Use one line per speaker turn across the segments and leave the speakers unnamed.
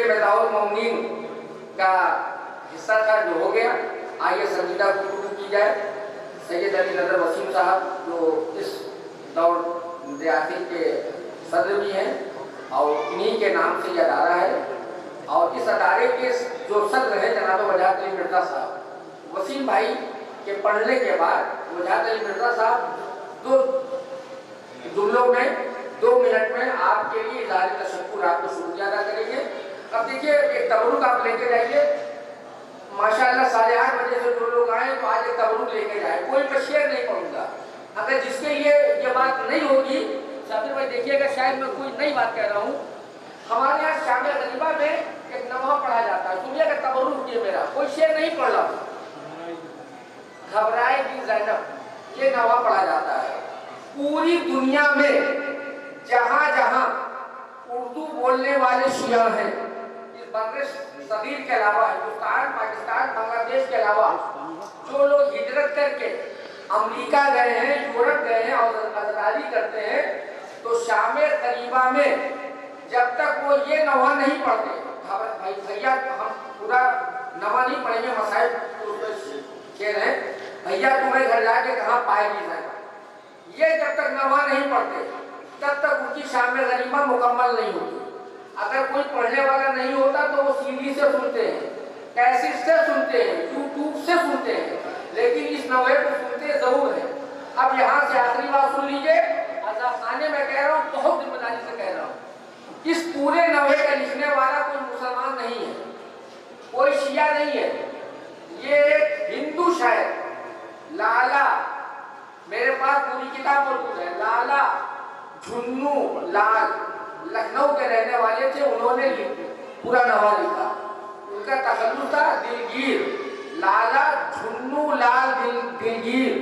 मिर्ज़ाउल मोमिनीन का हिस्सा था जो हो गया। आइए संजीदा गुफ्तगू की जाए। सैयद अली नज़र वसीम साहब जो इस दौर रियासत के सदर भी हैं और इन्हीं के नाम से ये अदारा है, और इस अदारे के जो सदर हैं जनाब वजाहत अली मिर्ज़ा साहब, वसीम भाई के पढ़ने के बाद वजाहत अली मिर्ज़ा साहब दो जुमलों में 2 मिनट में आपके लिए इज़हार तशक्कुर आपको शुक्रिया अदा करेंगे। अब देखिए एक तबरुक आप लेके जाइए, माशाअल्लाह 8:30 बजे से जो लोग आए तो आज एक तबरुक लेके जाए। कोई मैं शेर नहीं पढ़ूंगा, अगर जिसके लिए ये बात नहीं होगी शाबिर भाई देखिएगा, शायद मैं कोई नई बात कह रहा हूँ। हमारे यहाँ शामिया गरीबा में एक नवा पढ़ा जाता है, सुनिएगा तबरुक ये मेरा, कोई शेर नहीं पढ़ रहा, घबराएगी ज़ैनब, ये नवा पढ़ा जाता है। पूरी दुनिया में जहां जहां उर्दू बोलने वाले शिया हैं, इस बर्रे सगीर के अलावा हिंदुस्तान, पाकिस्तान, बांग्लादेश के अलावा जो लोग हिजरत करके अमेरिका गए हैं, यूरोप गए हैं और आज़ादी करते हैं, तो शामे करीबा में जब तक वो ये नवा नहीं पढ़ते, भाई भैया हम पूरा नवा नहीं पढ़ेंगे, मसाइल शेर है, भैया तुम्हें घर जाके कहाँ पाएगी जाएगा, ये जब तक नवा नहीं पढ़ते तब तक उनकी शामे गरीबा मुकम्मल नहीं होती। अगर कोई पढ़ने वाला नहीं होता तो वो सीडी से सुनते हैं, कैसेट से सुनते हैं, यूट्यूब से सुनते हैं, लेकिन इस नवे को सुनते जरूर है। अब यहाँ से आखिरी बात सुन लीजिए, खाने में कह रहा हूँ, बहुत जिम्मेदारी से कह रहा हूँ, इस पूरे नवे का लिखने वाला कोई मुसलमान नहीं है, कोई शिया नहीं है, ये एक हिंदू शायर लाला, मेरे पास पूरी किताब मौजूद है, लाला झुन्नू लाल लखनऊ के रहने वाले थे, उन्होंने पूरा नवा लिखा। उनका तखल्लुस था दिलगीर, लाला झुन्नू लाल दिलगीर,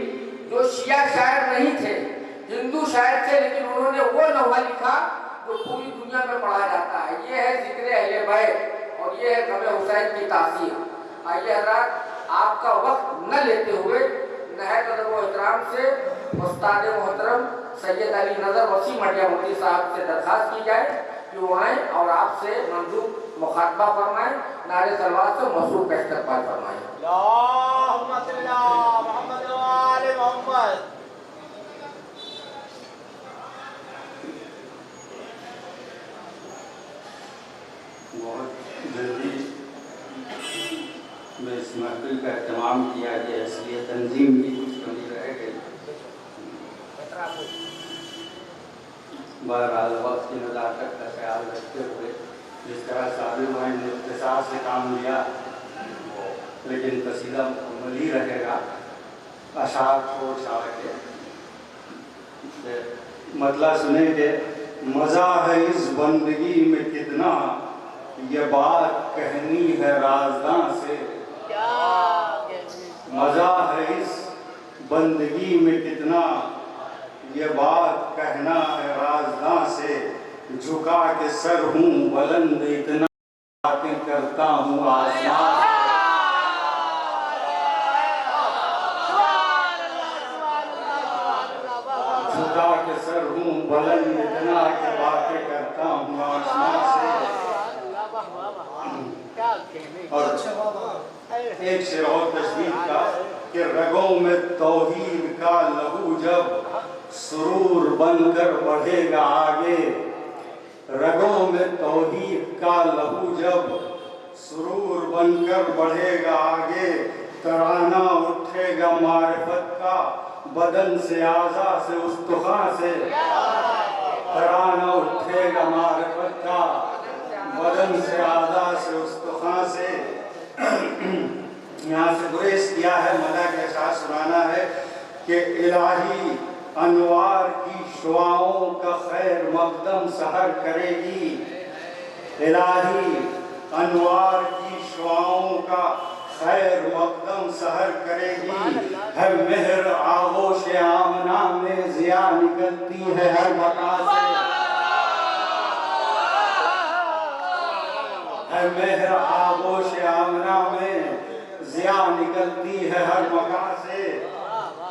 जो शिया शायर नहीं थे, हिंदू शायर थे, लेकिन उन्होंने वो नवा लिखा जो पूरी दुनिया में पढ़ा जाता है। ये है जिक्र अहले बैत और ये है गम हुसैन की तासीर। आइए हज़रात, आपका वक्त न लेते हुए नहायत अदब व एहतराम से उस्ताद मोहतरम सैयद अली नज़र वसीम हटिया मुफ्ती साहब से दरखास्त की जाए कि वो आएँ और आपसे मंजूर मुखातबा फरमाएँ, नारे तलवार से मसरूफ़ का इस्तक़बाल फरमाएँ।
अल्लाहुम्मा सल्ली अला मुहम्मद व आले मुहम्मद।
बहुत जल्दी में इस महफिल का एहतमाम किया गया, इसलिए तंजीम की कुछ कमी रह गई। बहरहाल वक्त की नज़ाकत का ख्याल रखते हुए जिस तरह साबिर भाई ने इख्तिसार से काम लिया, लेकिन कसीदा मुकम्मल ही रहेगा। अशार छोड़ छाड़ के मतलब सुनेंगे, मज़ा है इस बंदगी में कितना, ये बात कहनी है राज़दां से। मज़ा है इस बंदगी में कितना, ये बात कहना है राज़दां से। झुका के सर हूँ बुलंद इतना, बातें करता हूँ आसमान। झुका के सर हूँ बुलंद इतना, कि बातें करता हूँ आसमान से। और एक शेर और तशबीह का कि रगों में तौहीद का लहू जब सुरूर बनकर बढ़ेगा आगे। रगों में तौहीद का लहू जब सुरूर बनकर बढ़ेगा आगे। तराना उठेगा मारिफत का बदन से, आज़ा से, उस्तुखा से। तराना उठेगा मारिफत का बदन से, आज़ा से, उस्तुखा से। यहाँ से गुरेज किया है, मदा के एहसास सुनाना है कि इलाही अनवार की शुआओं का खैर मकदम सहर करेगी। इलाही अनवार की शुआओं का खैर मकदम सहर करेगी। है मेहर आगोश आमना में ज़िया निकलती है हर मकान से। है मेहर आगोश आमना में ज़िया निकलती है हर मकान से।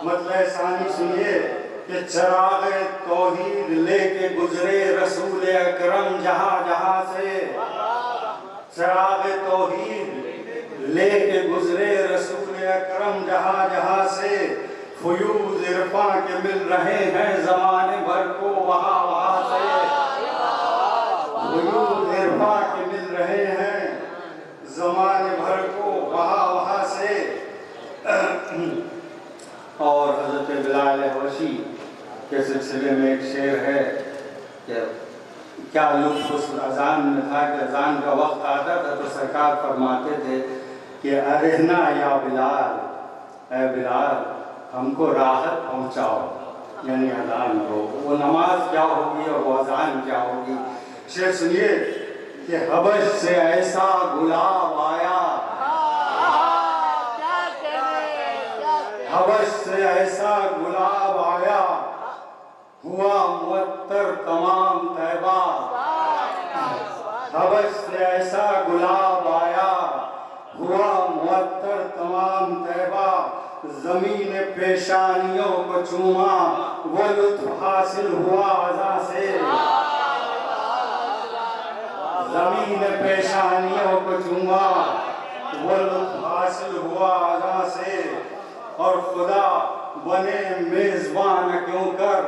मतलब सानी सुनिए कि चराग़े तौहीद लेके गुजरे रसूल अकरम जहाँ जहाँ से। चराग तौहीद लेके गुजरे रसूल अकरम जहाँ जहाँ से, फयूज इरफा के मिल रहे हैं जमाने भर को वहाँ वहाँ से, फयूज इरफा के मिल रहे हैं जमाने भर को वहाँ वहाँ से। और हजरत बिलाल हबशी के सिलसिले में एक शेर है कि क्या लुत्फ उस अजान में था कि अजान का वक्त आता था तो सरकार फरमाते थे कि अरहना या बिलाल, ए बिलाल हमको राहत पहुंचाओ, यानी अजान को। वो नमाज क्या होगी और वो अजान क्या होगी। शेर सुनिए कि हबश से ऐसा गुलाब आया, हबश से ऐसा गुलाब आया, हुआ मुअत्तर तमाम तैबा। हबश से ऐसा गुलाब आया, हुआ मुअत्तर तमाम तैबा। जमीन पेशानियों को चूमा, वो लुत्फ हासिल हुआ अज़ा से। जमीन पेशानियों को चूमा, वो लुत्फ हासिल हुआ अज़ा से। और खुदा बने मेजबान क्यों कर,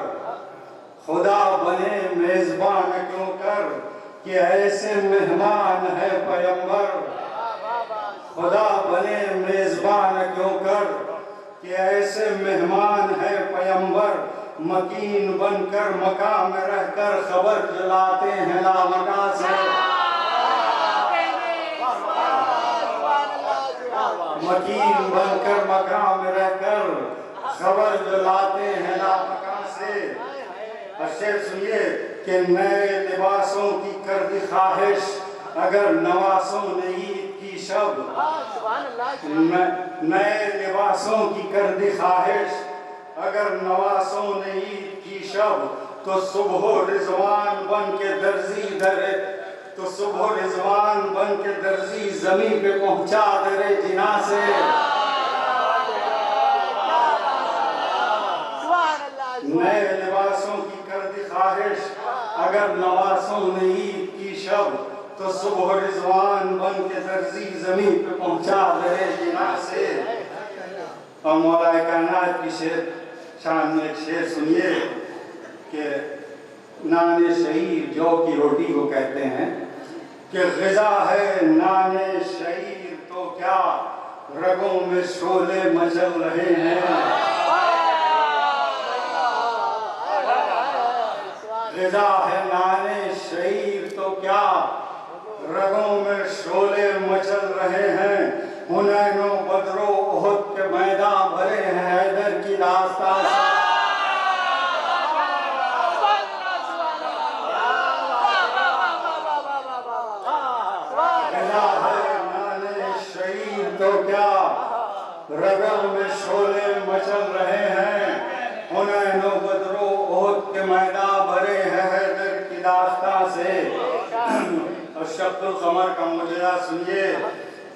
खुदा बने मेजबान क्यों कर, कि ऐसे मेहमान है पैगंबर। खुदा बने मेजबान क्यों कर, कि ऐसे मेहमान है पैगंबर। मकीन बनकर मका में रहकर खबर जलाते हैं लामका से। मकीन बनकर मका में रहकर खबर जलाते हैं लामका से। शेर सुनिए कि नए लिबासों की कर दी ख्वाहिश, अगर नवासों ने ईद की शब। नए लिबासों की कर दी ख्वाहिश, अगर नवासों ने ईद की शब। तो सुबह रिजवान बन के दर्जी दरे, तो सुबह रिजवान बन के दर्जी जमीन पे पहुंचा दरे जिना से। नए लिबासों की कर दी ख्वाहिश, अगर नवासों ने ईद की शब। तो सुबह रिजवान बन के दर्जी जमीन पे पहुंचा दरे जिना से। और मौला कायनात की शेर शान में एक शेर सुनिए कि नाने शहीर जौ की रोटी को कहते हैं कि ग़िज़ा है नाने शहीर तो क्या, रगों में शोले मचल रहे हैं। ग़िज़ा है नाने शहीर तो क्या, रगों में शोले मचल रहे हैं। हुनैनो बदरो उहद के मैदान भरे हैं हैदर की दास्तान से। तो क्या रगों में शोले मचल रहे हैं। हुनैनो बदरो उहद के मैदान भरे हैं हैदर की दास्तां से। और शब्दुल कमर का मुजरा सुनिए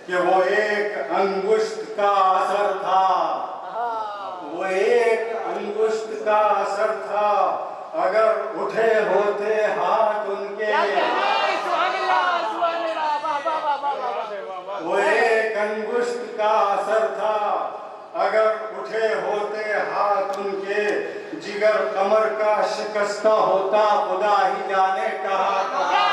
कि वो एक अंगुष्ठ का असर था, वो एक अंगुष्ठ का असर था। अगर उठे होते हाथ उनके, वो एक अंगुष्ठ का असर था। अगर उठे होते हाथ उनके, जिगर कमर का शिकस्ता होता खुदा ही जाने कहाँ कहाँ।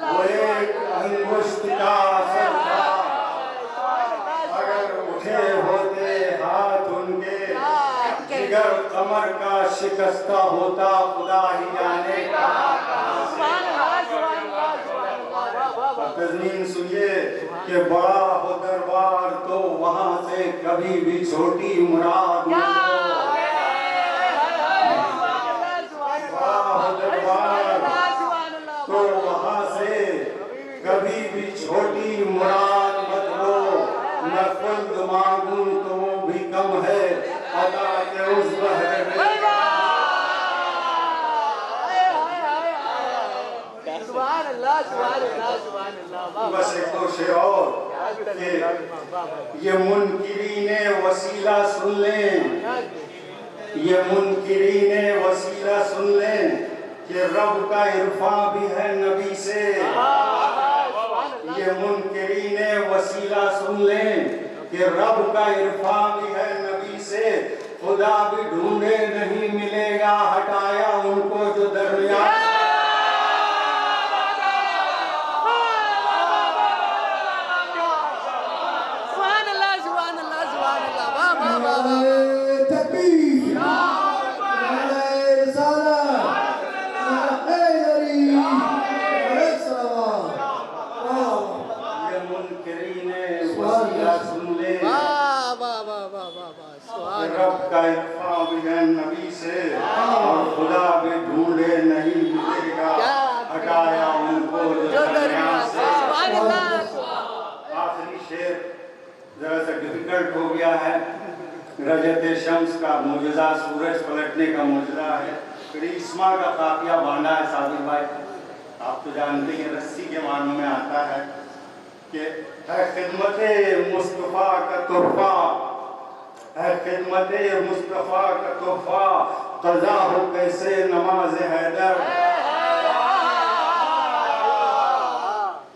वो एक अंगुष्ठ का असर था। अगर उठे होते हाथ उनके, जिगर कमर का शिकस्ता होता खुदा ही जाने कहाँ कहाँ से। तज़मीन सुनिए कि बड़ा हो दरबार तो वहाँ से कभी भी छोटी मुराद न हो। बड़ा हो दरबार तो वहाँ से कभी भी छोटी मुराद मत लो। मैं खुद मांगूं तो वो भी कम है अदा के उस बहरे में। बस एक दो शेर और कि ये मुनकिरीने वसीला सुन लें, ये मुनकिरीने वसीला सुन लें कि रब का इरफा भी है नबी से। ये मुनकिरीने वसीला सुन लें कि रब का इरफा भी है नबी से। खुदा भी ढूंढे नहीं मिलेगा, हटाया उनको जो दरमियान। रब का इरफा भी है नबी से और खुदा भी ढूंढे नहीं मिलेगा, हटाया उनको जो दरमियान से। आखिरी शेर जरा सा डिफिकल्ट हो गया है। रजत शम्स का मुजज़ा, सूरज पलटने का मुजज़ा है। करिश्मा का काफिया बांधा है साबिर भाई, आप तो जानते हैं रस्सी के मानों में आता है कि है खिदमते मुस्तफ़ा का तोहफा, है खिदमते मुस्तफ़ा का तोहफा, क़ज़ा हो कैसे नमाज हैदर।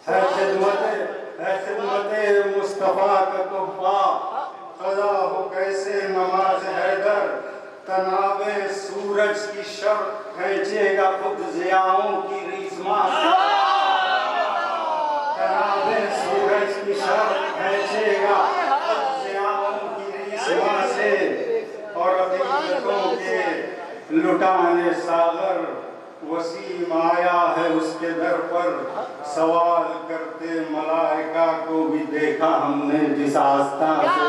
है खिदमते मुस्तफ़ा का तोहफा, क़ज़ा हो कैसे नमाज हैदर। तनाबे सूरज की शर खींचेगा खुद ज़ियाओं की रिज़मा से। तनाबे सूरज की शर खींचेगा खुद ज़ियाओं की रिज़मा से। और अक़ीदतों के लुटाने सागर वसीम आया है उसके दर पर। सवाल करते मलाइका को भी देखा हमने जिस आस्था से।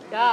क्या